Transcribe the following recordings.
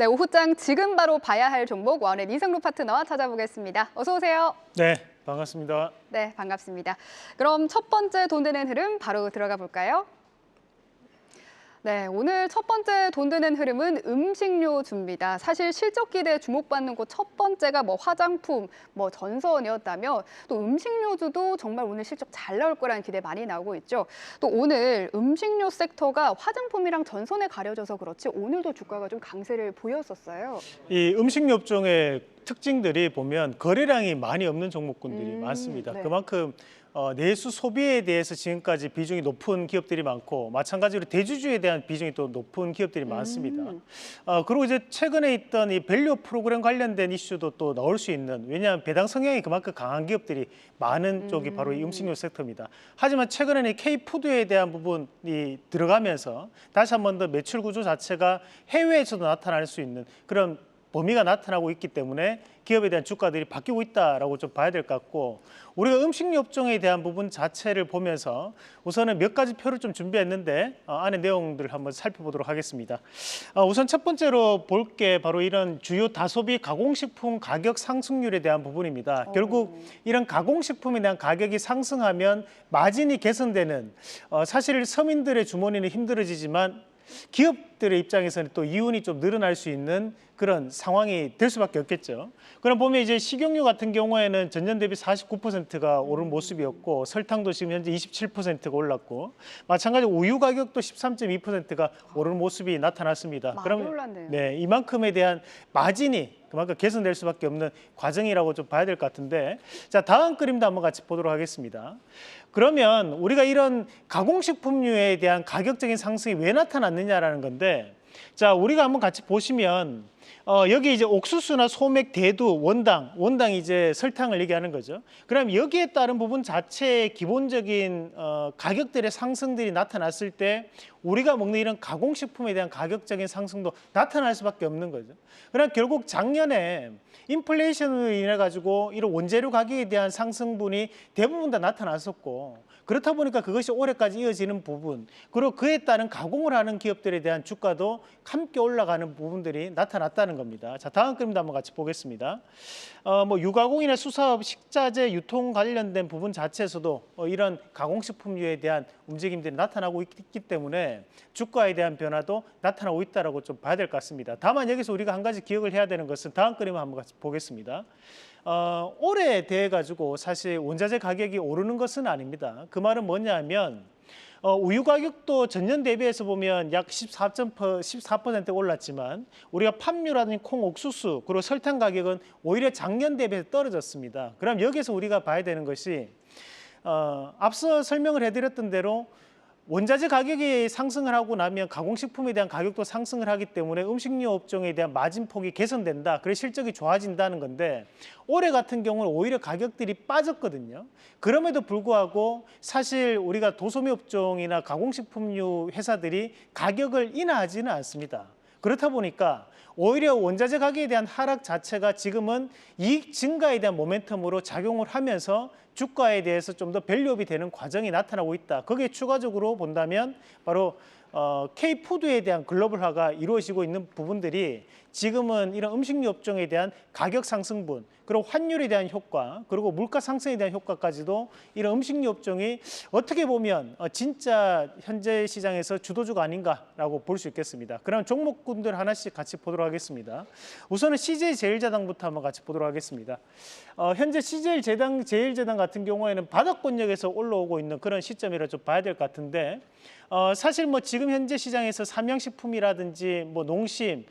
네, 오후장 지금 바로 봐야 할 종목 원의 이승루 파트너와 찾아보겠습니다. 어서 오세요. 네, 반갑습니다. 네, 반갑습니다. 그럼 첫 번째 돈 드는 흐름 바로 들어가 볼까요? 네, 오늘 첫 번째 돈 드는 흐름은 음식료주입니다. 사실 실적 기대에 주목받는 곳 첫 번째가 화장품, 전선이었다면 또 음식료주도 정말 오늘 실적 잘 나올 거라는 기대 많이 나오고 있죠. 또 오늘 음식료 섹터가 화장품이랑 전선에 가려져서 그렇지 오늘도 주가가 좀 강세를 보였었어요. 이 음식료 업종의 특징들이 보면 거래량이 많이 없는 종목군들이 많습니다. 네. 그만큼 내수 소비에 대해서 지금까지 비중이 높은 기업들이 많고 마찬가지로 대주주에 대한 비중이 또 높은 기업들이 많습니다. 그리고 이제 최근에 있던 이 밸류 프로그램 관련된 이슈도 또 나올 수 있는, 왜냐하면 배당 성향이 그만큼 강한 기업들이 많은 쪽이 바로 이 음식료 섹터입니다. 하지만 최근에는 K푸드에 대한 부분이 들어가면서 다시 한 번 더 매출 구조 자체가 해외에서도 나타날 수 있는 그런 범위가 나타나고 있기 때문에 기업에 대한 주가들이 바뀌고 있다라고 좀 봐야 될 것 같고, 우리가 음식료 업종에 대한 부분 자체를 보면서 우선은 몇 가지 표를 좀 준비했는데 안에 내용들을 한번 살펴보도록 하겠습니다. 우선 첫 번째로 볼 게 바로 이런 주요 다소비 가공식품 가격 상승률에 대한 부분입니다. 결국 이런 가공식품에 대한 가격이 상승하면 마진이 개선되는, 사실 서민들의 주머니는 힘들어지지만 기업들의 입장에서는 또 이윤이 좀 늘어날 수 있는 그런 상황이 될 수밖에 없겠죠. 그럼 보면 이제 식용유 같은 경우에는 전년 대비 49%가 오른 모습이었고, 설탕도 지금 현재 27%가 올랐고, 마찬가지로 우유 가격도 13.2%가 오른 모습이 나타났습니다. 많이 올랐네요. 네, 이만큼에 대한 마진이 그만큼 개선될 수밖에 없는 과정이라고 좀 봐야 될 것 같은데, 자, 다음 그림도 한번 같이 보도록 하겠습니다. 그러면 우리가 이런 가공식품류에 대한 가격적인 상승이 왜 나타났느냐라는 건데, 자, 우리가 한번 같이 보시면 여기 이제 옥수수나 소맥, 대두, 원당이 이제 설탕을 얘기하는 거죠. 그럼 여기에 따른 부분 자체의 기본적인 가격들의 상승들이 나타났을 때 우리가 먹는 이런 가공식품에 대한 가격적인 상승도 나타날 수밖에 없는 거죠. 그럼 결국 작년에 인플레이션으로 인해 가지고 이런 원재료 가격에 대한 상승분이 대부분 다 나타났었고, 그렇다 보니까 그것이 올해까지 이어지는 부분, 그리고 그에 따른 가공을 하는 기업들에 대한 주가도 함께 올라가는 부분들이 나타났다는 겁니다. 자, 다음 그림도 한번 같이 보겠습니다. 유가공이나 수사업, 식자재 유통 관련된 부분 자체에서도 이런 가공식품류에 대한 움직임들이 나타나고 있기 때문에 주가에 대한 변화도 나타나고 있다라고 좀 봐야 될 것 같습니다. 다만 여기서 우리가 한 가지 기억을 해야 되는 것은 다음 그림을 한번 같이 보겠습니다. 올해에 대해 가지고 사실 원자재 가격이 오르는 것은 아닙니다. 그 말은 뭐냐면 우유 가격도 전년 대비해서 보면 약 14% 올랐지만 우리가 팜유라든지 콩, 옥수수, 그리고 설탕 가격은 오히려 작년 대비해서 떨어졌습니다. 그럼 여기서 우리가 봐야 되는 것이 앞서 설명을 해드렸던 대로 원자재 가격이 상승을 하고 나면 가공식품에 대한 가격도 상승을 하기 때문에 음식료 업종에 대한 마진폭이 개선된다. 그래서 실적이 좋아진다는 건데, 올해 같은 경우는 오히려 가격들이 빠졌거든요. 그럼에도 불구하고 사실 우리가 도소매 업종이나 가공식품류 회사들이 가격을 인하하지는 않습니다. 그렇다 보니까 오히려 원자재 가격에 대한 하락 자체가 지금은 이익 증가에 대한 모멘텀으로 작용을 하면서 주가에 대해서 좀 더 밸류업이 되는 과정이 나타나고 있다. 거기에 추가적으로 본다면 바로 K푸드에 대한 글로벌화가 이루어지고 있는 부분들이 지금은 이런 음식료 업종에 대한 가격 상승분, 그리고 환율에 대한 효과, 그리고 물가 상승에 대한 효과까지도 이런 음식료 업종이 어떻게 보면 진짜 현재 시장에서 주도주가 아닌가라고 볼 수 있겠습니다. 그럼 종목군들 하나씩 같이 보도록 하겠습니다. 우선은 CJ제일제당부터 한번 같이 보도록 하겠습니다. 현재 CJ제일제당 같은 경우에는 바닥권역에서 올라오고 있는 그런 시점이라 좀 봐야 될 것 같은데, 사실 지금 현재 시장에서 삼양식품이라든지 농심,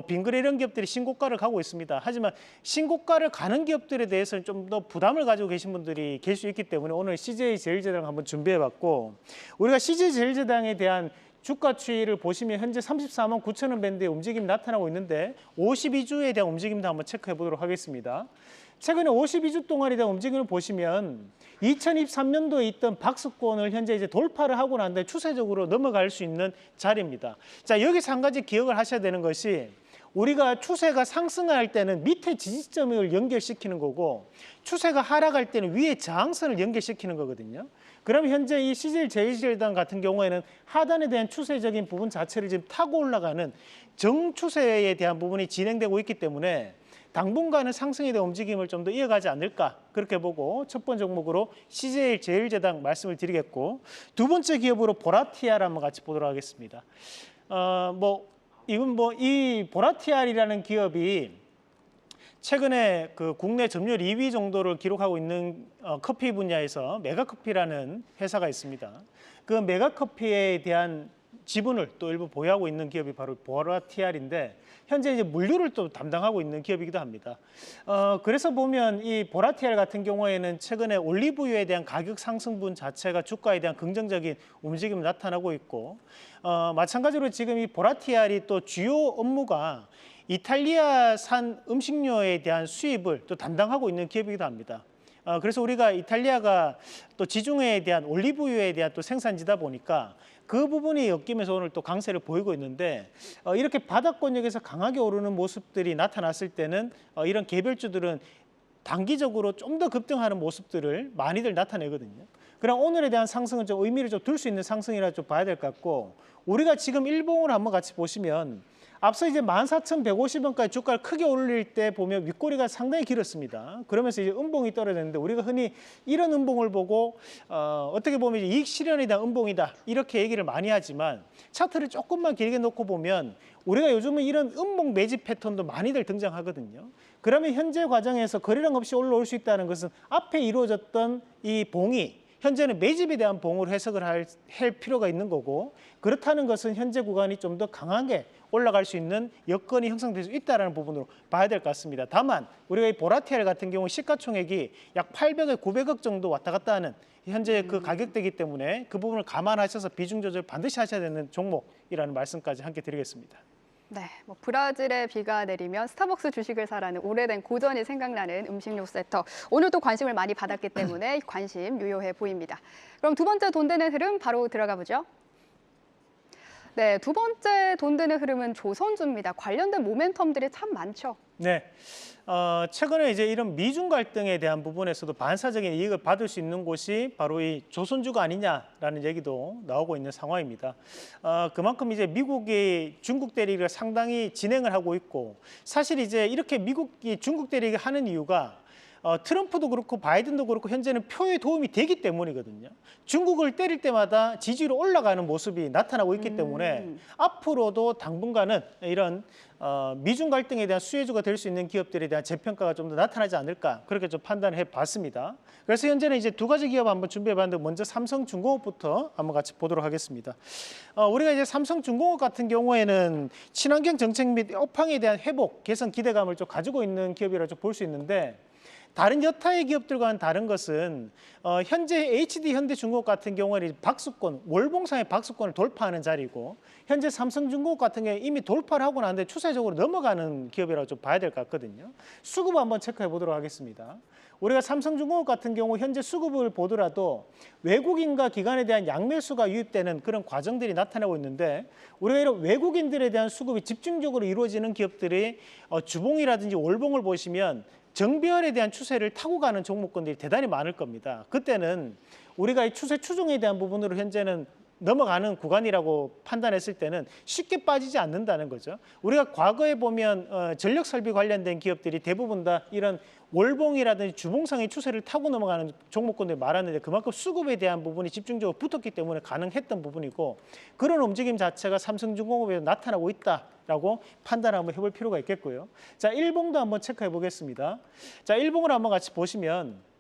빙그레 이런 기업들이 신고가를 가고 있습니다. 하지만 신고가를 가는 기업들에 대해서는 좀 더 부담을 가지고 계신 분들이 계실 수 있기 때문에 오늘 CJ제일제당 한번 준비해봤고, 우리가 CJ제일제당에 대한 주가 추이를 보시면 현재 34만 9천 원 밴드의 움직임이 나타나고 있는데 52주에 대한 움직임도 한번 체크해 보도록 하겠습니다. 최근에 52주 동안에 대한 움직임을 보시면 2023년도에 있던 박스권을 현재 이제 돌파를 하고 난 다음에 추세적으로 넘어갈 수 있는 자리입니다. 자, 여기서 한 가지 기억을 하셔야 되는 것이, 우리가 추세가 상승할 때는 밑에 지지점을 연결시키는 거고 추세가 하락할 때는 위에 저항선을 연결시키는 거거든요. 그럼 현재 이 CJ 제일제당 같은 경우에는 하단에 대한 추세적인 부분 자체를 지금 타고 올라가는 정추세에 대한 부분이 진행되고 있기 때문에 당분간은 상승에 대한 움직임을 좀 더 이어가지 않을까 그렇게 보고 첫 번째 종목으로 CJ 제일제당 말씀을 드리겠고 두 번째 기업으로 보라티아를 한번 같이 보도록 하겠습니다. 이 보라티아이라는 기업이 최근에 그 국내 점유율 2위 정도를 기록하고 있는 커피 분야에서 메가커피라는 회사가 있습니다. 그 메가커피에 대한 지분을 또 일부 보유하고 있는 기업이 바로 보라티알인데 현재 이제 물류를 또 담당하고 있는 기업이기도 합니다. 그래서 보면 이 보라티알 같은 경우에는 최근에 올리브유에 대한 가격 상승분 자체가 주가에 대한 긍정적인 움직임이 나타나고 있고 마찬가지로 지금 이 보라티알이 또 주요 업무가 이탈리아산 음식료에 대한 수입을 또 담당하고 있는 기업이기도 합니다. 그래서 우리가 이탈리아가 또 지중해에 대한 올리브유에 대한 또 생산지다 보니까 그 부분이 엮이면서 오늘 또 강세를 보이고 있는데 이렇게 바닥권역에서 강하게 오르는 모습들이 나타났을 때는 이런 개별주들은 단기적으로 좀 더 급등하는 모습들을 많이들 나타내거든요. 그럼 오늘에 대한 상승은 좀 의미를 좀 둘 수 있는 상승이라 좀 봐야 될 것 같고 우리가 지금 일봉을 한번 같이 보시면 앞서 이제 14,150원까지 주가를 크게 올릴 때 보면 윗꼬리가 상당히 길었습니다. 그러면서 이제 음봉이 떨어졌는데 우리가 흔히 이런 음봉을 보고 어떻게 보면 이익 실현에 대한 음봉이다 이렇게 얘기를 많이 하지만 차트를 조금만 길게 놓고 보면 우리가 요즘은 이런 음봉 매집 패턴도 많이들 등장하거든요. 그러면 현재 과정에서 거래량 없이 올라올 수 있다는 것은 앞에 이루어졌던 이 봉이 현재는 매집에 대한 봉으로 해석을 할 필요가 있는 거고 그렇다는 것은 현재 구간이 좀 더 강하게 올라갈 수 있는 여건이 형성될 수 있다는 부분으로 봐야 될 것 같습니다. 다만 우리가 이 보라티알 같은 경우 시가총액이 약 800억, 900억 정도 왔다 갔다 하는 현재 그 가격대이기 때문에 그 부분을 감안하셔서 비중 조절 반드시 하셔야 되는 종목이라는 말씀까지 함께 드리겠습니다. 네, 브라질에 비가 내리면 스타벅스 주식을 사라는 오래된 고전이 생각나는 음식료 섹터. 오늘도 관심을 많이 받았기 때문에 관심 유효해 보입니다. 그럼 두 번째 돈 되는 흐름 바로 들어가 보죠. 네, 두 번째 돈 되는 흐름은 조선주입니다. 관련된 모멘텀들이 참 많죠. 네, 최근에 이제 이런 미중 갈등에 대한 부분에서도 반사적인 이익을 받을 수 있는 곳이 바로 이 조선주가 아니냐라는 얘기도 나오고 있는 상황입니다. 그만큼 이제 미국이 중국 대리를 상당히 진행을 하고 있고 사실 이제 이렇게 미국이 중국 대리를 하는 이유가 트럼프도 그렇고 바이든도 그렇고 현재는 표에 도움이 되기 때문이거든요. 중국을 때릴 때마다 지지율이 올라가는 모습이 나타나고 있기 때문에 앞으로도 당분간은 이런 미중 갈등에 대한 수혜주가 될 수 있는 기업들에 대한 재평가가 좀 더 나타나지 않을까 그렇게 좀 판단해 봤습니다. 그래서 현재는 이제 두 가지 기업 한번 준비해 봤는데 먼저 삼성중공업부터 한번 같이 보도록 하겠습니다. 우리가 이제 삼성중공업 같은 경우에는 친환경 정책 및 업황에 대한 회복, 개선 기대감을 좀 가지고 있는 기업이라고 볼 수 있는데 다른 여타의 기업들과는 다른 것은 현재 HD 현대중공업 같은 경우는 박스권, 월봉상의 박스권을 돌파하는 자리고 현재 삼성중공업 같은 경우에 이미 돌파를 하고 나는데 추세적으로 넘어가는 기업이라고 좀 봐야 될 것 같거든요. 수급 한번 체크해 보도록 하겠습니다. 우리가 삼성중공업 같은 경우 현재 수급을 보더라도 외국인과 기관에 대한 양매수가 유입되는 그런 과정들이 나타나고 있는데 우리가 이런 외국인들에 대한 수급이 집중적으로 이루어지는 기업들이 주봉이라든지 월봉을 보시면 정비열에 대한 추세를 타고 가는 종목군들이 대단히 많을 겁니다. 그때는 우리가 이 추세 추종에 대한 부분으로 현재는 넘어가는 구간이라고 판단했을 때는 쉽게 빠지지 않는다는 거죠. 우리가 과거에 보면 전력 설비 관련된 기업들이 대부분 다 이런 월봉이라든지 주봉상의 추세를 타고 넘어가는 종목군들 말하는데 그만큼 수급에 대한 부분이 집중적으로 붙었기 때문에 가능했던 부분이고 그런 움직임 자체가 삼성중공업에서 나타나고 있다라고 판단을 한번 해볼 필요가 있겠고요. 자, 일봉도 한번 체크해 보겠습니다. 자, 일봉을 한번 같이 보시면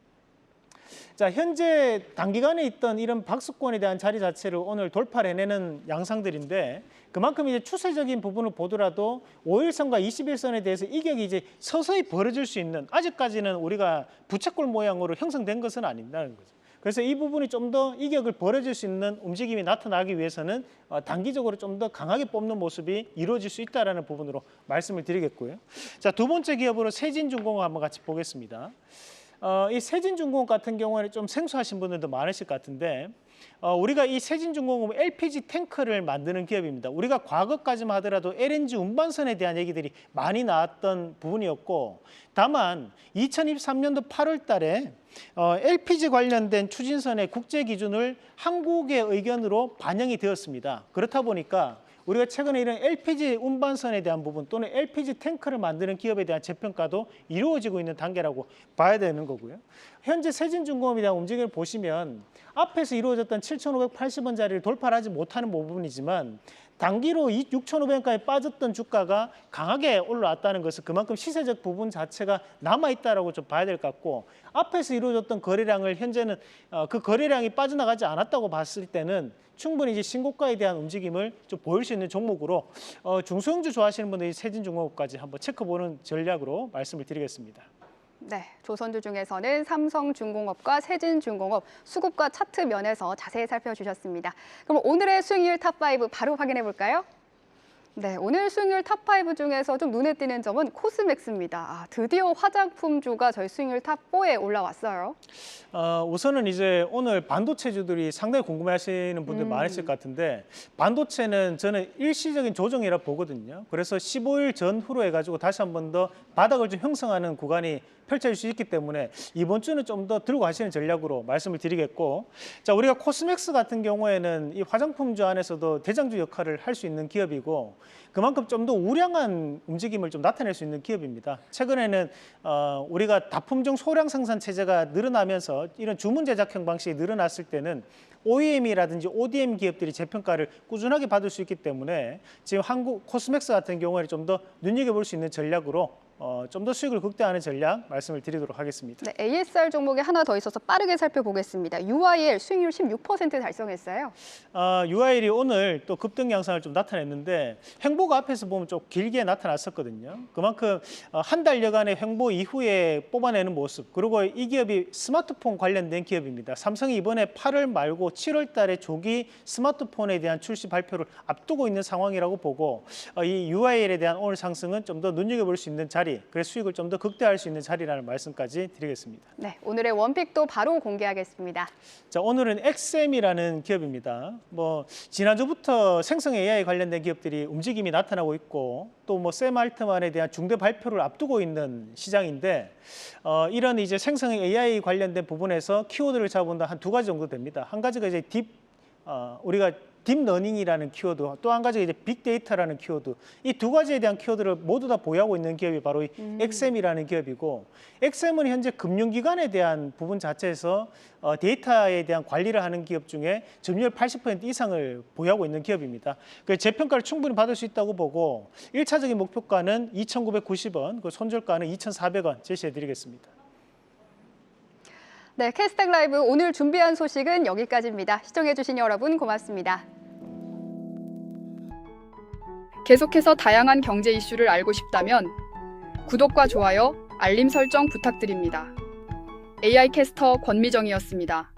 자, 현재 단기간에 있던 이런 박스권에 대한 자리 자체를 오늘 돌파를 해내는 양상들인데 그만큼 이제 추세적인 부분을 보더라도 5일선과 21선에 대해서 이격이 이제 서서히 벌어질 수 있는 아직까지는 우리가 부채꼴 모양으로 형성된 것은 아닌다는 거죠. 그래서 이 부분이 좀 더 이격을 벌어질 수 있는 움직임이 나타나기 위해서는 단기적으로 좀 더 강하게 뽑는 모습이 이루어질 수 있다는 부분으로 말씀을 드리겠고요. 자, 두 번째 기업으로 세진중공업 한번 같이 보겠습니다. 이 세진중공업 같은 경우에는 좀 생소하신 분들도 많으실 것 같은데 우리가 이 세진중공업은 LPG 탱크를 만드는 기업입니다. 우리가 과거까지만 하더라도 LNG 운반선에 대한 얘기들이 많이 나왔던 부분이었고, 다만 2023년도 8월 달에 LPG 관련된 추진선의 국제 기준을 한국의 의견으로 반영이 되었습니다. 그렇다 보니까 우리가 최근에 이런 LPG 운반선에 대한 부분 또는 LPG 탱크를 만드는 기업에 대한 재평가도 이루어지고 있는 단계라고 봐야 되는 거고요. 현재 세진중공업에 대한 움직임을 보시면 앞에서 이루어졌던 7,580원짜리를 돌파하지 못하는 부분이지만 단기로 6,500원까지 빠졌던 주가가 강하게 올라왔다는 것은 그만큼 시세적 부분 자체가 남아있다라고 좀 봐야 될 것 같고, 앞에서 이루어졌던 거래량을 현재는 그 거래량이 빠져나가지 않았다고 봤을 때는 충분히 이제 신고가에 대한 움직임을 좀 보일 수 있는 종목으로 중소형주 좋아하시는 분들이 세진중공업까지 한번 체크보는 전략으로 말씀을 드리겠습니다. 네, 조선주 중에서는 삼성중공업과 세진중공업 수급과 차트 면에서 자세히 살펴주셨습니다. 그럼 오늘의 수익률 탑5 바로 확인해 볼까요? 네, 오늘 수익률 탑5 중에서 좀 눈에 띄는 점은 코스맥스입니다. 드디어 화장품주가 저희 수익률 탑4에 올라왔어요. 우선은 이제 오늘 반도체주들이 상당히 궁금해하시는 분들 많으실 것 같은데, 반도체는 저는 일시적인 조정이라 보거든요. 그래서 15일 전후로 해가지고 다시 한 번 더 바닥을 좀 형성하는 구간이 펼쳐질 수 있기 때문에 이번 주는 좀 더 들고 가시는 전략으로 말씀을 드리겠고, 자, 우리가 코스맥스 같은 경우에는 이 화장품주 안에서도 대장주 역할을 할 수 있는 기업이고, 그만큼 좀 더 우량한 움직임을 좀 나타낼 수 있는 기업입니다. 최근에는 우리가 다품종 소량 생산 체제가 늘어나면서 이런 주문 제작형 방식이 늘어났을 때는 OEM이라든지 ODM 기업들이 재평가를 꾸준하게 받을 수 있기 때문에 지금 한국 코스맥스 같은 경우에는 좀 더 눈여겨볼 수 있는 전략으로 좀 더 수익을 극대화하는 전략 말씀을 드리도록 하겠습니다. 네, ASR 종목이 하나 더 있어서 빠르게 살펴보겠습니다. UIL 수익률 16% 달성했어요. UIL이 오늘 또 급등 양상을 좀 나타냈는데 횡보가 앞에서 보면 좀 길게 나타났었거든요. 그만큼 한 달여간의 횡보 이후에 뽑아내는 모습, 그리고 이 기업이 스마트폰 관련된 기업입니다. 삼성이 이번에 8월 말고 7월 달에 조기 스마트폰에 대한 출시 발표를 앞두고 있는 상황이라고 보고, 이 UIL에 대한 오늘 상승은 좀 더 눈여겨볼 수 있는 자리, 그래서 수익을 좀 더 극대화할 수 있는 자리라는 말씀까지 드리겠습니다. 네, 오늘의 원픽도 바로 공개하겠습니다. 자, 오늘은 엑셈이라는 기업입니다. 지난주부터 생성 AI 관련된 기업들이 움직임이 나타나고 있고, 또 샘 알트만에 대한 중대 발표를 앞두고 있는 시장인데, 이런 이제 생성 AI 관련된 부분에서 키워드를 잡은다 한 두 가지 정도 됩니다. 한 가지가 이제 우리가 딥러닝이라는 키워드, 또 한 가지가 이제 빅데이터라는 키워드, 이 두 가지에 대한 키워드를 모두 다 보유하고 있는 기업이 바로 이 엑셈이라는 기업이고, 엑셈은 현재 금융기관에 대한 부분 자체에서 데이터에 대한 관리를 하는 기업 중에 점유율 80% 이상을 보유하고 있는 기업입니다. 그 재평가를 충분히 받을 수 있다고 보고 1차적인 목표가는 2,990원, 그 손절가는 2,400원 제시해드리겠습니다. 네, 캐스닥 라이브 오늘 준비한 소식은 여기까지입니다. 시청해주신 여러분 고맙습니다. 계속해서 다양한 경제 이슈를 알고 싶다면 구독과 좋아요, 알림 설정 부탁드립니다. AI 캐스터 권미정이었습니다.